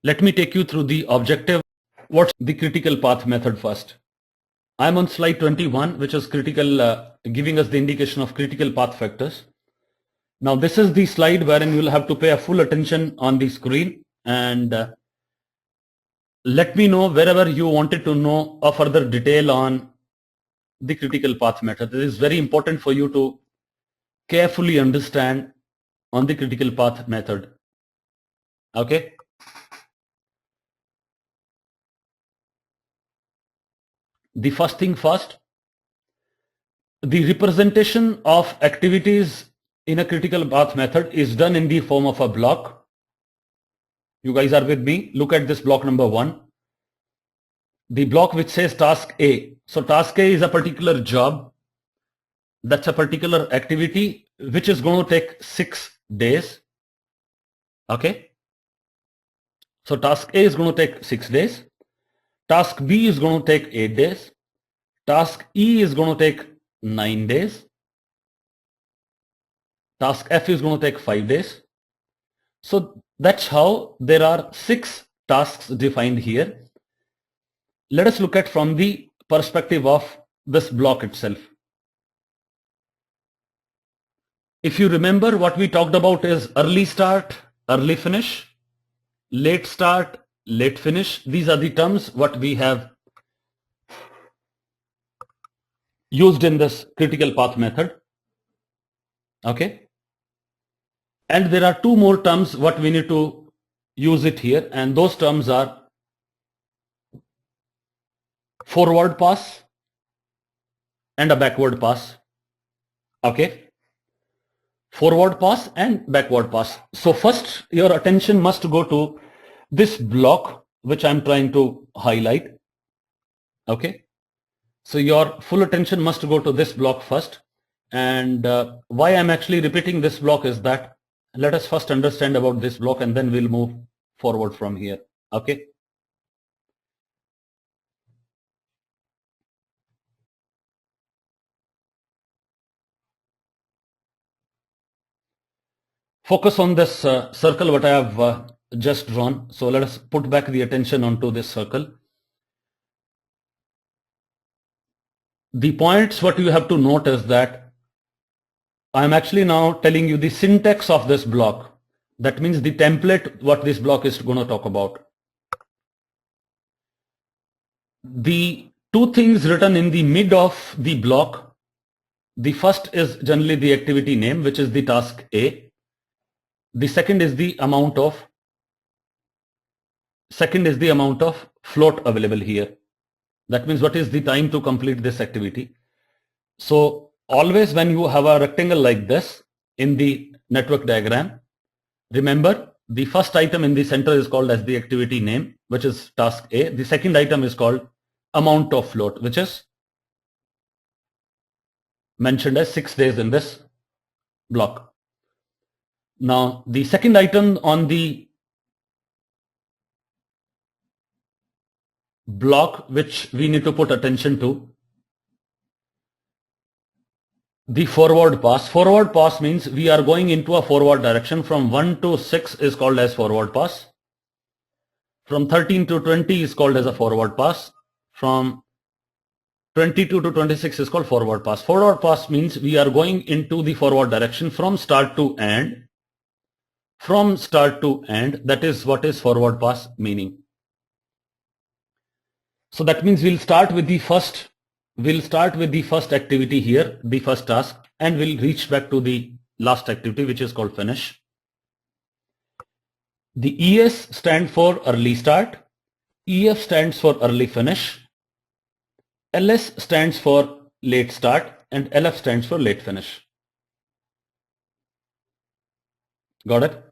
Let me take you through the objective. What's the critical path method first? I'm on slide 21, which is critical, giving us the indication of critical path factors. Now this is the slide wherein you'll have to pay a full attention on the screen and let me know wherever you wanted to know a further detail on the critical path method. It is very important for you to carefully understand on the critical path method. Okay. The first thing first, the representation of activities in a critical path method is done in the form of a block. You guys are with me? Look at this block number 1. The block which says task A. So task A is a particular job. That's a particular activity which is going to take 6 days. Okay. So task A is going to take 6 days. Task B is going to take 8 days. Task E is going to take 9 days. Task F is going to take 5 days. So that's how there are 6 tasks defined here. Let us look at from the perspective of this block itself. If you remember, what we talked about is early start, early finish, late start, late finish. These are the terms what we have used in this critical path method. Okay. And there are 2 more terms what we need to use it here, and those terms are forward pass and a backward pass. Okay. Forward pass and backward pass. So first your attention must go to this block which I'm trying to highlight. Okay. So your full attention must go to this block first, and why I'm actually repeating this block is that let us first understand about this block and then we'll move forward from here. Okay. Focus on this circle what I have just drawn. So let us put back the attention onto this circle. The points what you have to note is that I am actually now telling you the syntax of this block. That means the template what this block is going to talk about. The 2 things written in the mid of the block. The first is generally the activity name, which is the task A. The second is the amount of float available here. That means what is the time to complete this activity. So always when you have a rectangle like this in the network diagram, remember the first item in the center is called as the activity name, which is task A. The second item is called amount of float, which is mentioned as 6 days in this block. Now the second item on the block which we need to put attention to, the forward pass. Forward pass means we are going into a forward direction. From 1 to 6 is called as forward pass. From 13 to 20 is called as a forward pass. From 22 to 26 is called forward pass. Forward pass means we are going into the forward direction from start to end. From start to end, that is what is forward pass meaning. So that means we'll start with the first activity here, the first task, and we'll reach back to the last activity which is called finish. The ES stands for early start, EF stands for early finish, LS stands for late start, and LF stands for late finish. Got it?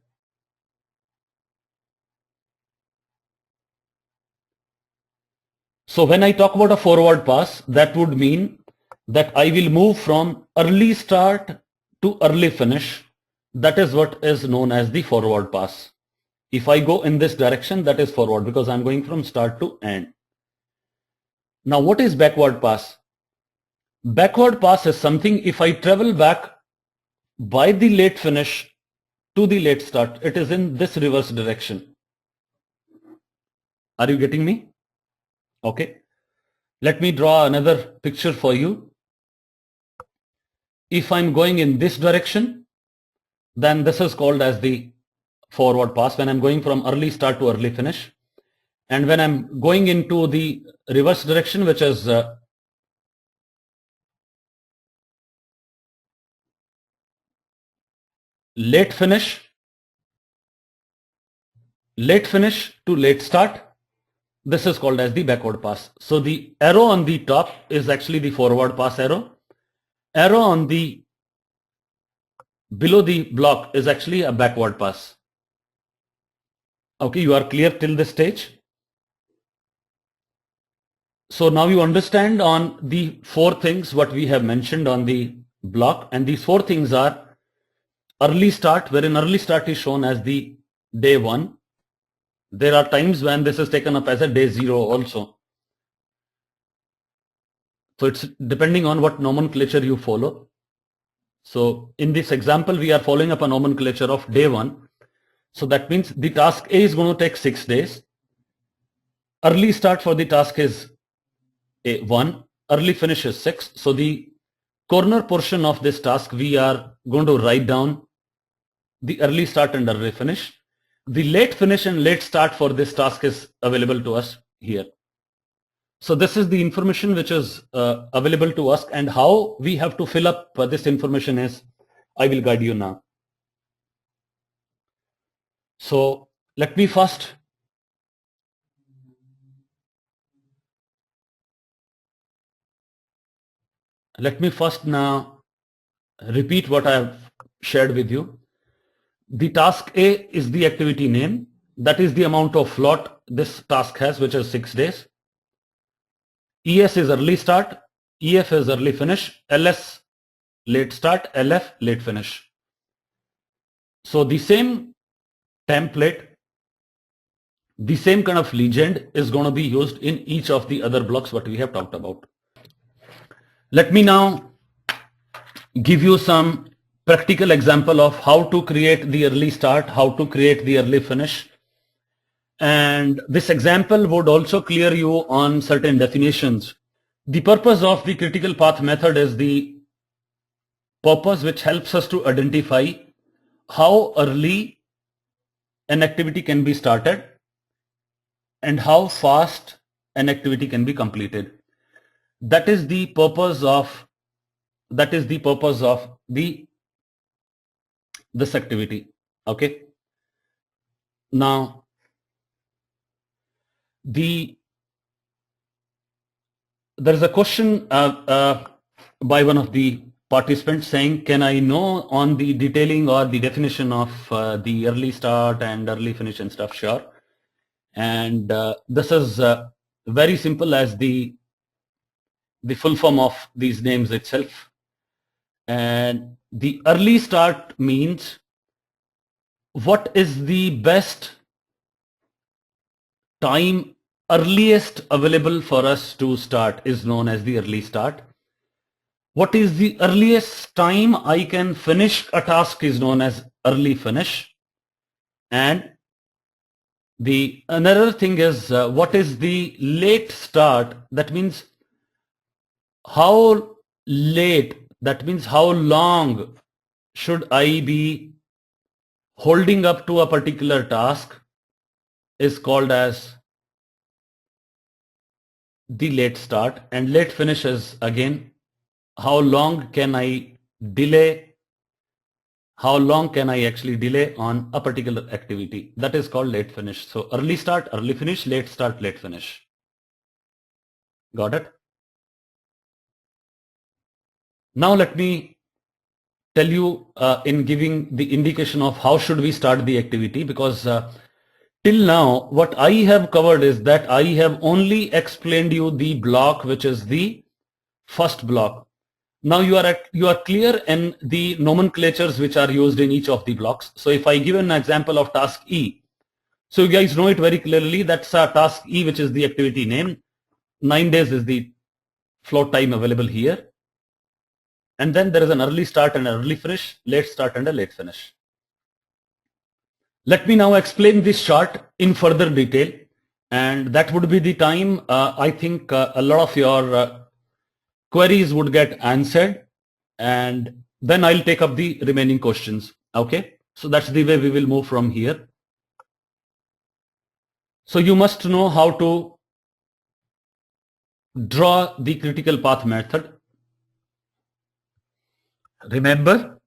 So when I talk about a forward pass, that would mean that I will move from early start to early finish. That is what is known as the forward pass. If I go in this direction, that is forward because I'm going from start to end. Now what is backward pass? Backward pass is something if I travel back by the late finish to the late start, it is in this reverse direction. Are you getting me? Okay. Let me draw another picture for you. If I'm going in this direction, then this is called as the forward pass, when I'm going from early start to early finish. And when I'm going into the reverse direction, which is late finish to late start, this is called as the backward pass. So the arrow on the top is actually the forward pass arrow. Arrow on the below the block is actually a backward pass. Okay, you are clear till this stage? So now you understand on the four things what we have mentioned on the block, and these four things are early start, wherein early start is shown as the day 1. There are times when this is taken up as a day 0 also. So it's depending on what nomenclature you follow. So in this example, we are following up a nomenclature of day 1. So that means the task A is going to take 6 days. Early start for the task is 1. Early finish is 6. So the corner portion of this task, we are going to write down the early start and early finish. The late finish and late start for this task is available to us here. So this is the information which is available to us, and how we have to fill up this information is, I will guide you now. So let me first now repeat what I have shared with you. The task A is the activity name. That is the amount of slot this task has, which is 6 days. ES is early start, EF is early finish, LS late start, LF late finish. So the same template, the same kind of legend is going to be used in each of the other blocks what we have talked about. Let me now give you some practical example of how to create the early start, how to create the early finish. And this example would also clear you on certain definitions. The purpose of the critical path method is the purpose which helps us to identify how early an activity can be started and how fast an activity can be completed. That is the purpose of this activity. Okay. Now there is a question by one of the participants saying, can I know on the detailing or the definition of the early start and early finish and stuff? Sure. And this is very simple as the full form of these names itself. And the early start means what is the best time earliest available for us to start is known as the early start. What is the earliest time I can finish a task is known as early finish. And the another thing is what is the late start? That means how late, that means how long should I be holding up to a particular task is called as the late start. And late finish is again how long can I delay, how long can I actually delay on a particular activity. That is called late finish. So early start, early finish, late start, late finish. Got it? Now let me tell you in giving the indication of how should we start the activity, because till now what I have covered is that I have only explained you the block which is the first block. Now you are clear in the nomenclatures which are used in each of the blocks. So if I give an example of task E, so you guys know it very clearly, that's a task E which is the activity name. 9 days is the float time available here. And then there is an early start and an early finish, late start and a late finish. Let me now explain this chart in further detail. and that would be the time I think a lot of your queries would get answered, and then I'll take up the remaining questions. Okay, so that's the way we will move from here. So you must know how to draw the critical path method. Remember,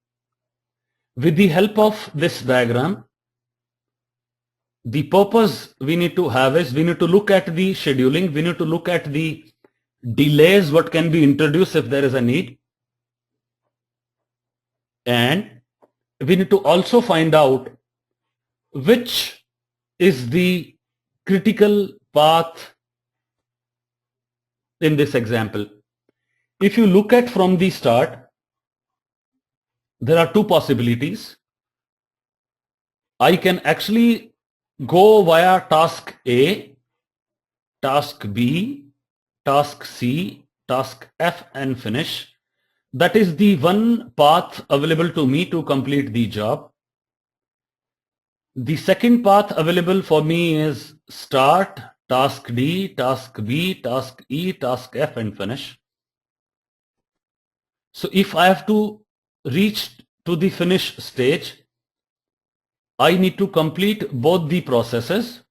with the help of this diagram, the purpose we need to have is we need to look at the scheduling, we need to look at the delays, what can be introduced if there is a need, and we need to also find out which is the critical path in this example. If you look at from the start, there are two possibilities. I can actually go via task A, task B, task C, task F and finish. That is the one path available to me to complete the job. The second path available for me is start, task D, task B, task E, task F and finish. So if I have to reach to the finish stage, I need to complete both the processes,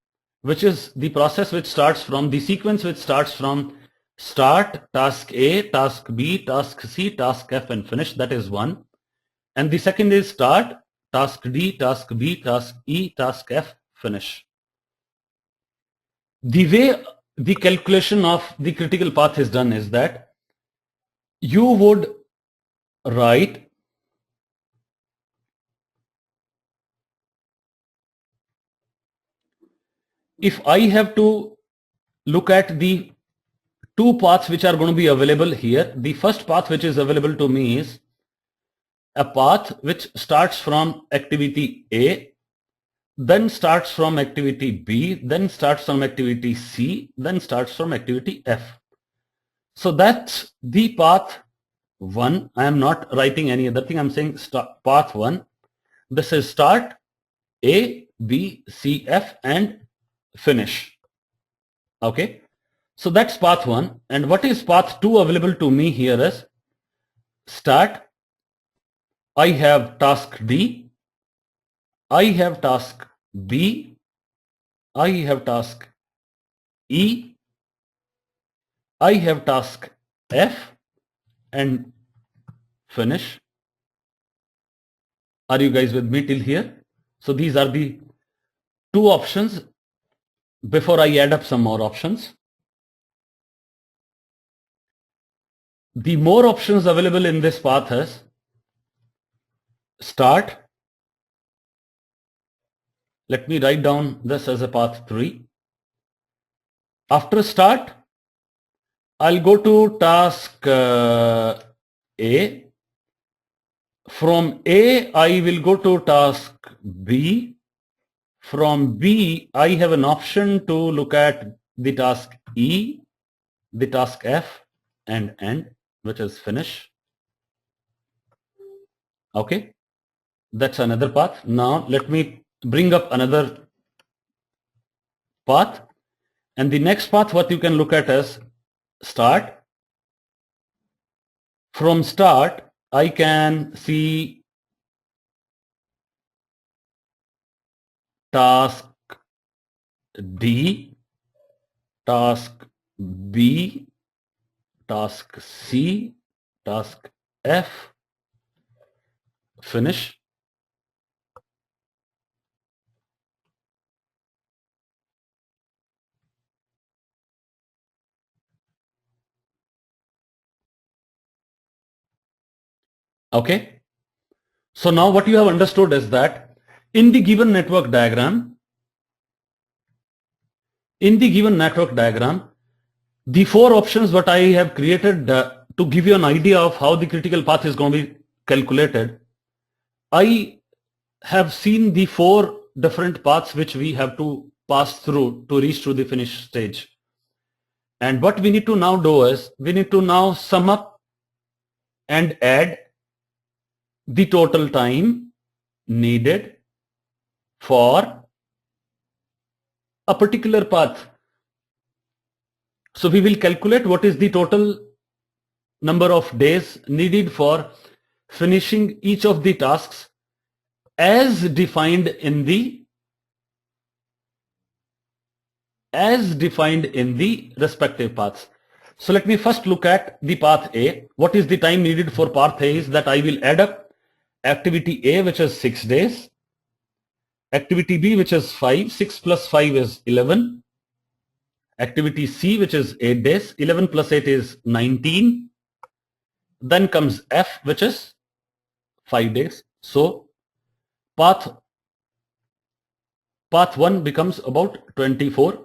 which is the process which starts from the sequence which starts from start, task A, task B, task C, task F and finish. That is one. And the second is start, task D, task B, task E, task F, finish. The way the calculation of the critical path is done is that you would write if I have to look at the two paths which are going to be available here, the first path which is available to me is a path which starts from activity A, then starts from activity B, then starts from activity C, then starts from activity F. So that's the path 1. I am not writing any other thing. I'm saying path 1. This is start A, B, C, F and finish. Okay. So that's path 1. And what is path 2 available to me here is start. I have task D. I have task B. I have task E. I have task F and finish. Are you guys with me till here? So these are the two options before I add up some more options. The more options available in this path is start. Let me write down this as a path 3. After start, I'll go to task A. From A, I will go to task B. From B, I have an option to look at the task E, the task F and end, which is finish. Okay, that's another path. Now let me bring up another path, and the next path what you can look at is start. From start, I can see task D, task B, task C, task F, finish. Okay. So now what you have understood is that in the given network diagram, the four options what I have created to give you an idea of how the critical path is going to be calculated, I have seen the four different paths which we have to pass through to reach to the finish stage. And what we need to now do is we need to now sum up and add the total time needed for a particular path. So we will calculate what is the total number of days needed for finishing each of the tasks as defined in the respective paths. So let me first look at the path A. What is the time needed for path A is that I will add up activity A, which is 6 days, activity B, which is 5, 6 plus 5 is 11, activity C, which is 8 days, 11 plus 8 is 19, then comes F, which is 5 days. So path 1 becomes about 24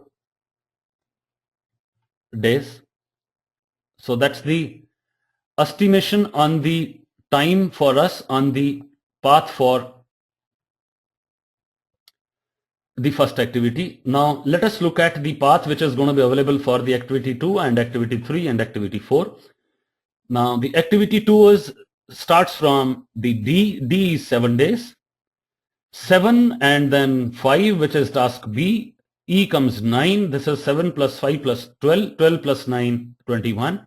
days. So that's the estimation on the time for us on the path for the first activity. Now let us look at the path which is going to be available for the activity 2 and activity 3 and activity 4. Now the activity 2 starts from the D is 7 days, 7 and then 5, which is task B. E comes 9, this is 7 plus 5 plus 12, 12 plus 9, 21,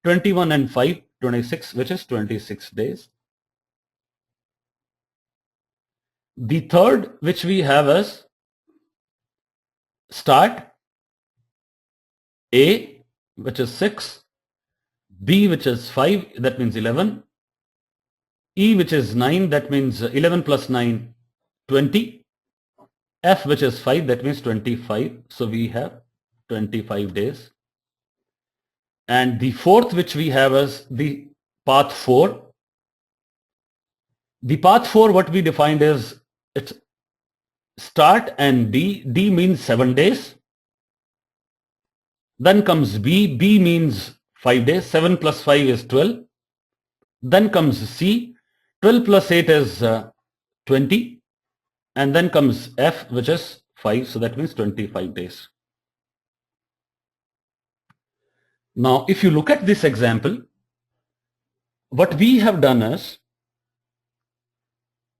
21 and 5, 26, which is 26 days. The third which we have is start A, which is 6, B, which is 5, that means 11, E, which is 9, that means 11 plus 9, 20, F, which is 5, that means 25. So we have 25 days. And the fourth which we have is the path 4. The path 4, what we defined is it's start and D. D means 7 days. Then comes B. B means 5 days. 7 plus 5 is 12. Then comes C. 12 plus 8 is 20. And then comes F, which is 5. So that means 25 days. Now, if you look at this example, what we have done is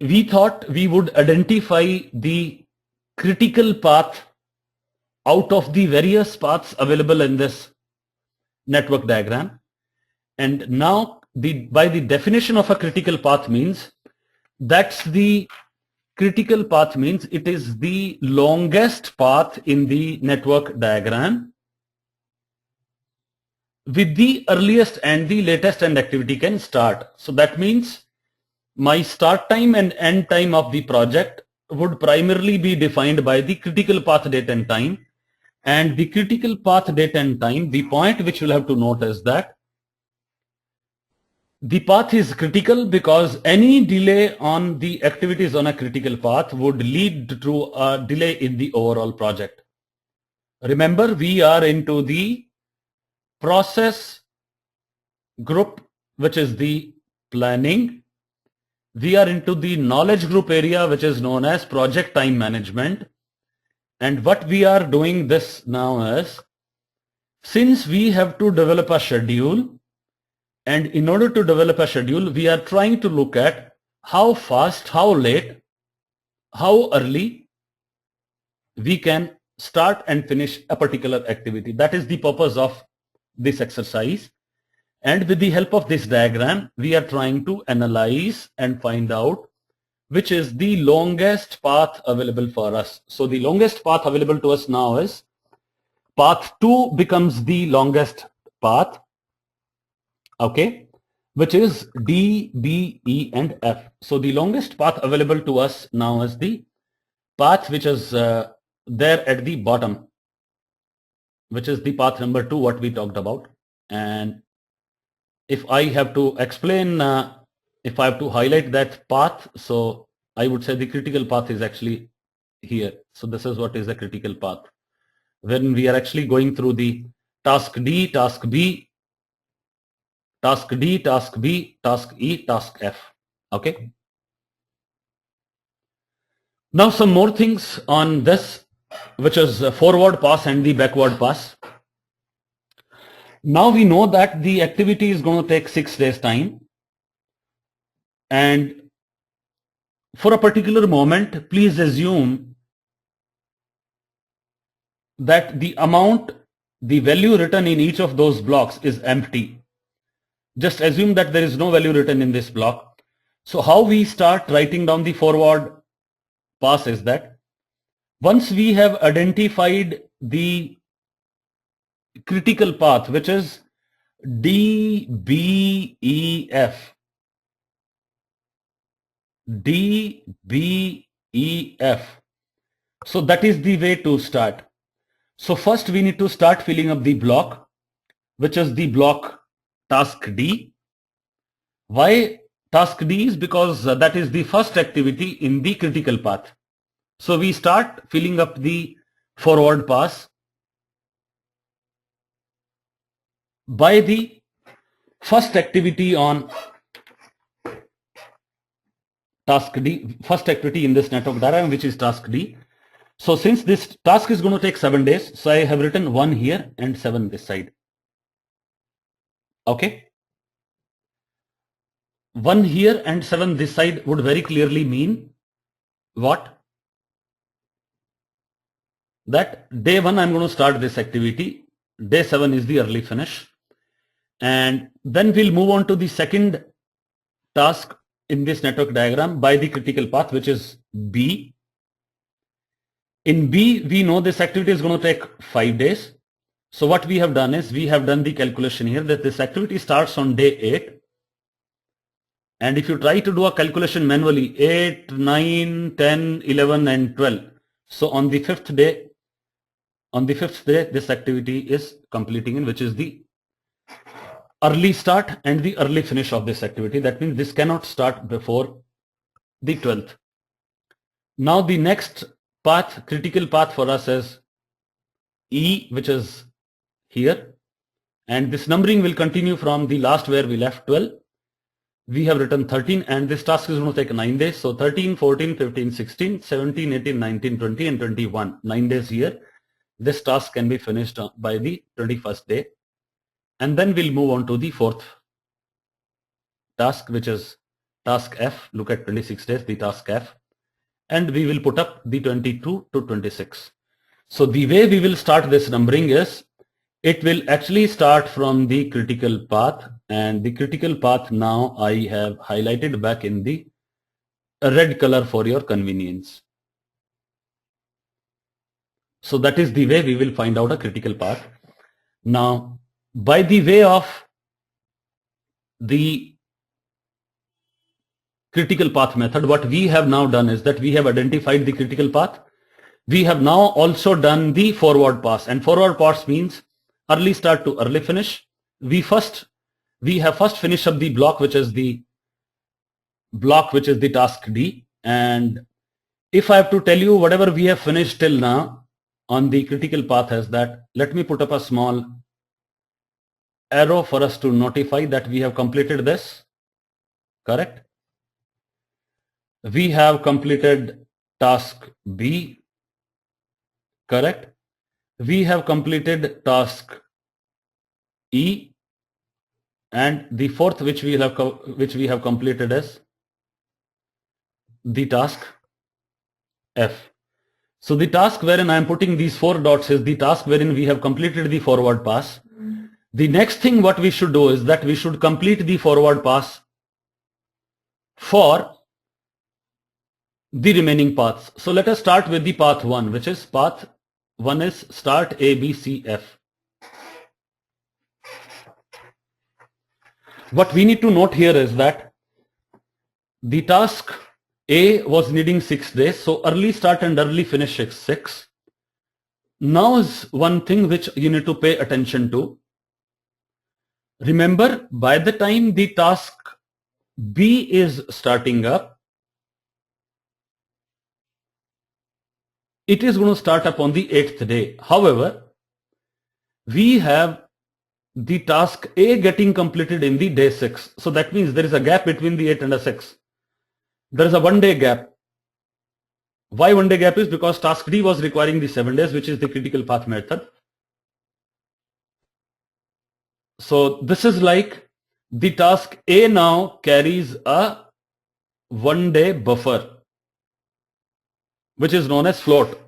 we thought we would identify the critical path out of the various paths available in this network diagram. And now by the definition of a critical path means critical path means it is the longest path in the network diagram with the earliest and the latest end activity can start. So that means my start time and end time of the project would primarily be defined by the critical path date and time. And the critical path date and time, the point which you'll have to note is that the path is critical because any delay on the activities on a critical path would lead to a delay in the overall project. Remember, we are into the process group, which is the planning. We are into the knowledge group area, which is known as project time management. And what we are doing this now is, since we have to develop a schedule, and in order to develop a schedule, we are trying to look at how fast, how late, how early we can start and finish a particular activity. That is the purpose of this exercise. And with the help of this diagram, we are trying to analyze and find out which is the longest path available for us. So the longest path available to us now is path 2 becomes the longest path, okay, which is D, B, E and F. So the longest path available to us now is the path which is there at the bottom, which is the path number 2, what we talked about. And if I have to explain, if I have to highlight that path, so I would say the critical path is actually here. So this is what is the critical path. When we are actually going through the task D, task B, task D, task B, task E, task F. Okay. Now some more things on this, which is forward pass and the backward pass. Now we know that the activity is going to take 6 days time. And for a particular moment, please assume that the amount the value written in each of those blocks is empty. Just assume that there is no value written in this block. So how we start writing down the forward pass is that once we have identified the critical path, which is D, B, E, F, D, B, E, F. So that is the way to start. So first we need to start filling up the block, which is the block task D. Why task D? Is because that is the first activity in the critical path. So we start filling up the forward pass by the first activity on task D, first activity in this network diagram, which is task D. So since this task is going to take 7 days, so I have written 1 here and 7 this side. Okay. 1 here and 7 this side would very clearly mean what? That day 1 I'm going to start this activity, day 7 is the early finish, and then we'll move on to the second task in this network diagram by the critical path, which is B. In B, we know this activity is going to take 5 days. So what we have done is we have done the calculation here that this activity starts on day 8. And if you try to do a calculation manually, 8, 9, 10, 11 and 12. So on the fifth day, this activity is completing in, which is the early start and the early finish of this activity. That means this cannot start before the 12th. Now the next path, critical path for us is E, which is here. And this numbering will continue from the last where we left 12. We have written 13 and this task is going to take 9 days. So 13, 14, 15, 16, 17, 18, 19, 20 and 21. 9 days here. This task can be finished by the 21st day. And then we'll move on to the fourth task, which is task F. Look at 26 days, the task F. And we will put up the 22 to 26. So the way we will start this numbering is, it will actually start from the critical path, and the critical path now I have highlighted back in the red color for your convenience. So that is the way we will find out a critical path. Now, by the way of the critical path method, what we have now done is that we have identified the critical path. We have now also done the forward pass, and forward pass means early start to early finish. We have first finished up the block, which is the task D. And if I have to tell you whatever we have finished till now on the critical path is that, let me put up a small arrow for us to notify that we have completed this. Correct? We have completed task B. Correct? We have completed task E, and the fourth which we have completed is the task F. So the task wherein I am putting these 4 dots is the task wherein we have completed the forward pass. The next thing what we should do is that we should complete the forward pass for the remaining paths. So let us start with the path 1, which is path 1 is start A, B, C, F. What we need to note here is that the task A was needing 6 days, so early start and early finish is 6. Now is one thing which you need to pay attention to. Remember, by the time the task B is starting up, it is going to start up on the 8th day. However, we have the task A getting completed in the day 6. So that means there is a gap between the 8 and the 6. There is a 1 day gap. Why 1 day gap is because task D was requiring the 7 days, which is the critical path method. So this is like the task A now carries a 1 day buffer, which is known as float.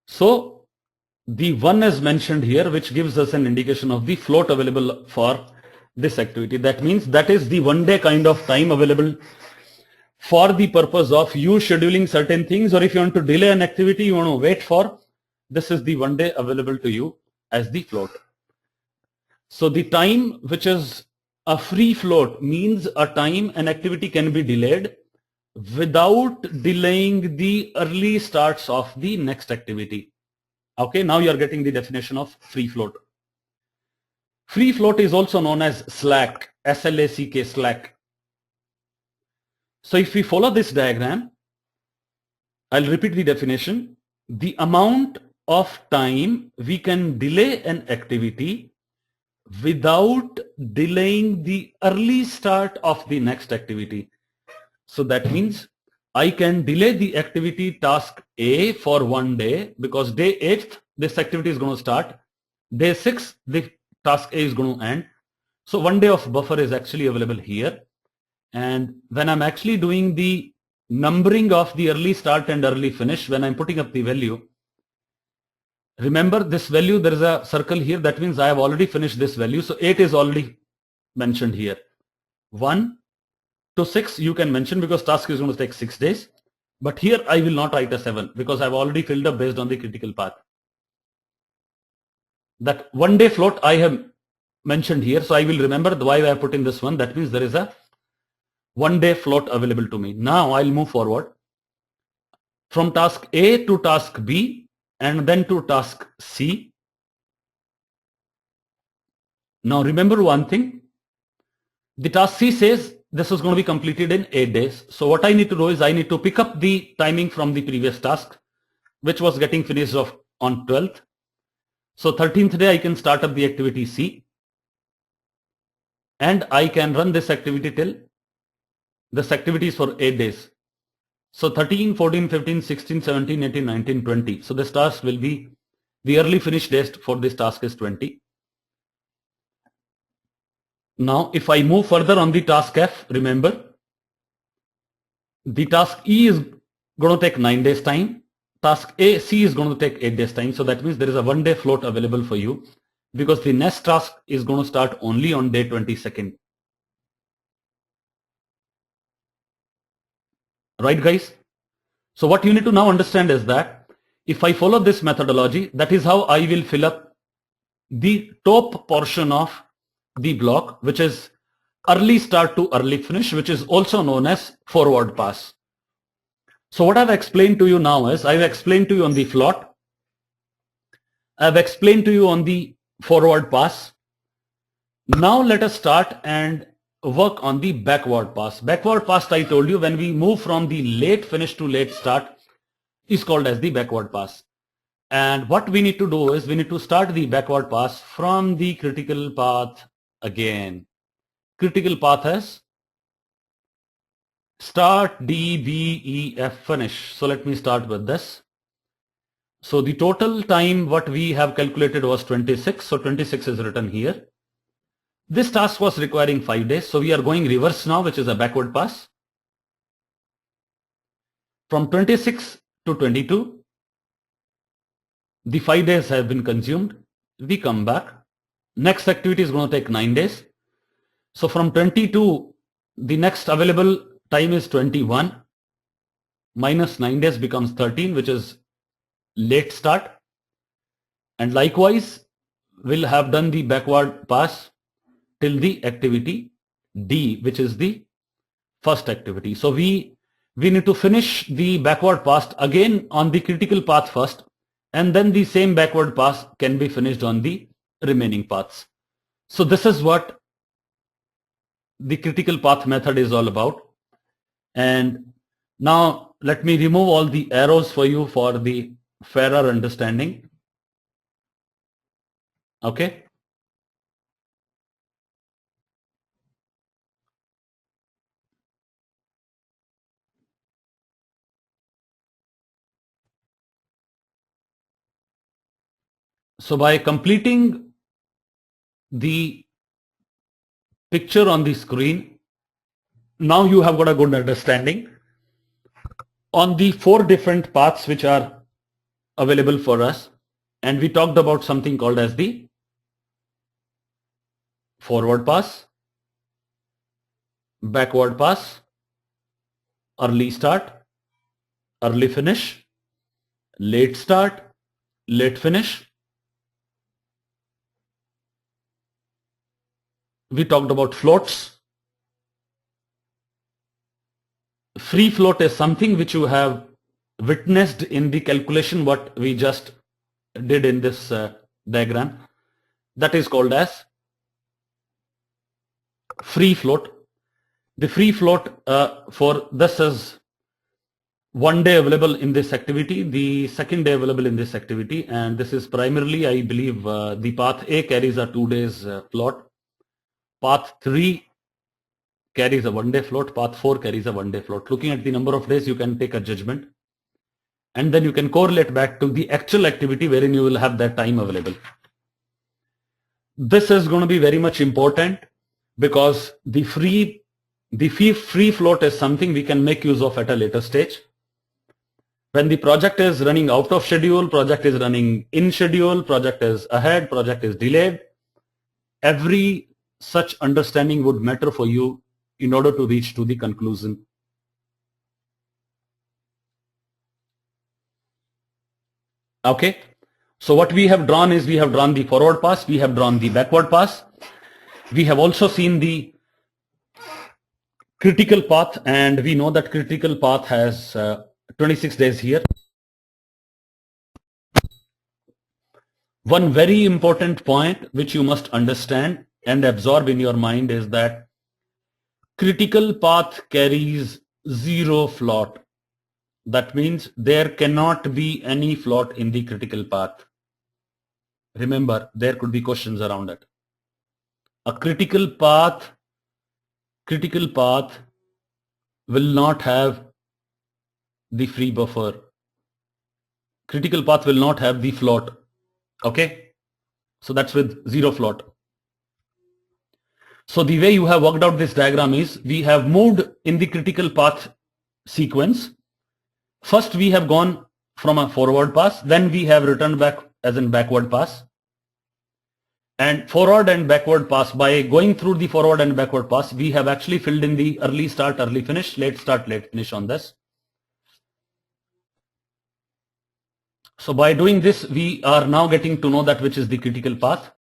So the 1 is mentioned here, which gives us an indication of the float available for this activity. That means that is the 1 day kind of time available for the purpose of you scheduling certain things, or if you want to delay an activity, you want to wait for, this is the 1 day available to you as the float. So the time which is a free float means a time an activity can be delayed without delaying the early starts of the next activity. Okay, now you are getting the definition of free float. Free float is also known as slack, S-L-A-C-K, slack. So if we follow this diagram, I'll repeat the definition. The amount of time we can delay an activity without delaying the early start of the next activity. So that means I can delay the activity task A for 1 day because day 8th this activity is going to start. Day 6th the task A is going to end. So 1 day of buffer is actually available here. And when I'm actually doing the numbering of the early start and early finish, when I'm putting up the value, remember this value, there is a circle here. That means I have already finished this value. So 8 is already mentioned here. 1 to 6 you can mention because task is going to take 6 days. But here I will not write a 7 because I've already filled up based on the critical path. That 1 day float I have mentioned here. So I will remember why I have put in this one. That means there is a 1 day float available to me. Now I'll move forward from task A to task B and then to task C. Now remember one thing, the task C says this is going to be completed in 8 days. So what I need to do is I need to pick up the timing from the previous task, which was getting finished off on 12th. So 13th day I can start up the activity C and I can run this activity till this activity is for 8 days. So 13, 14, 15, 16, 17, 18, 19, 20. So this task will be, the early finish date for this task is 20. Now if I move further on the task F, remember the task E is going to take 9 days time. Task A, C is going to take 8 days time. So that means there is a 1 day float available for you because the next task is going to start only on day 22nd. Right guys? So what you need to now understand is that if I follow this methodology, that is how I will fill up the top portion of the block, which is early start to early finish, which is also known as forward pass. So what I've explained to you now is I've explained to you on the float. I've explained to you on the forward pass. Now let us start and work on the backward pass. Backward pass, I told you, when we move from the late finish to late start is called as the backward pass. And what we need to do is we need to start the backward pass from the critical path again. Critical path is start D, B, E, F, finish. So let me start with this. So the total time what we have calculated was 26. So 26 is written here. This task was requiring 5 days. So we are going reverse now, which is a backward pass. From 26 to 22, the 5 days have been consumed. We come back. Next activity is going to take 9 days. So from 22, the next available time is 21. Minus 9 days becomes 13, which is late start. And likewise, we'll have done the backward pass till the activity D, which is the first activity. So we need to finish the backward pass again on the critical path first, and then the same backward pass can be finished on the remaining paths. So this is what the critical path method is all about. And now let me remove all the arrows for you for the fairer understanding. Okay. So by completing the picture on the screen, now you have got a good understanding on the 4 different paths which are available for us. And we talked about something called as the forward pass, backward pass, early start, early finish, late start, late finish. We talked about floats. Free float is something which you have witnessed in the calculation what we just did in this diagram. That is called as free float. The free float for this is one day available in this activity, the second day available in this activity, and this is primarily, I believe, the path A carries a 2 days float, path 3 carries a 1 day float, path 4 carries a 1 day float. Looking at the number of days, you can take a judgment, and then you can correlate back to the actual activity wherein you will have that time available. This is going to be very much important because the free float is something we can make use of at a later stage. When the project is running out of schedule, project is running in schedule, project is ahead, project is delayed, every such understanding would matter for you in order to reach to the conclusion. Okay, so what we have drawn is we have drawn the forward pass, we have drawn the backward pass, we have also seen the critical path, and we know that critical path has 26 days here. One very important point which you must understand and absorb in your mind is that critical path carries 0 float. That means there cannot be any float in the critical path. Remember, there could be questions around it. A critical path will not have the free buffer. Critical path will not have the float. Okay, so that's with 0 float. So the way you have worked out this diagram is we have moved in the critical path sequence. First we have gone from a forward pass, then we have returned back as in backward pass. And forward and backward pass, by going through the forward and backward pass, we have actually filled in the early start, early finish, late start, late finish on this. So by doing this, we are now getting to know that which is the critical path.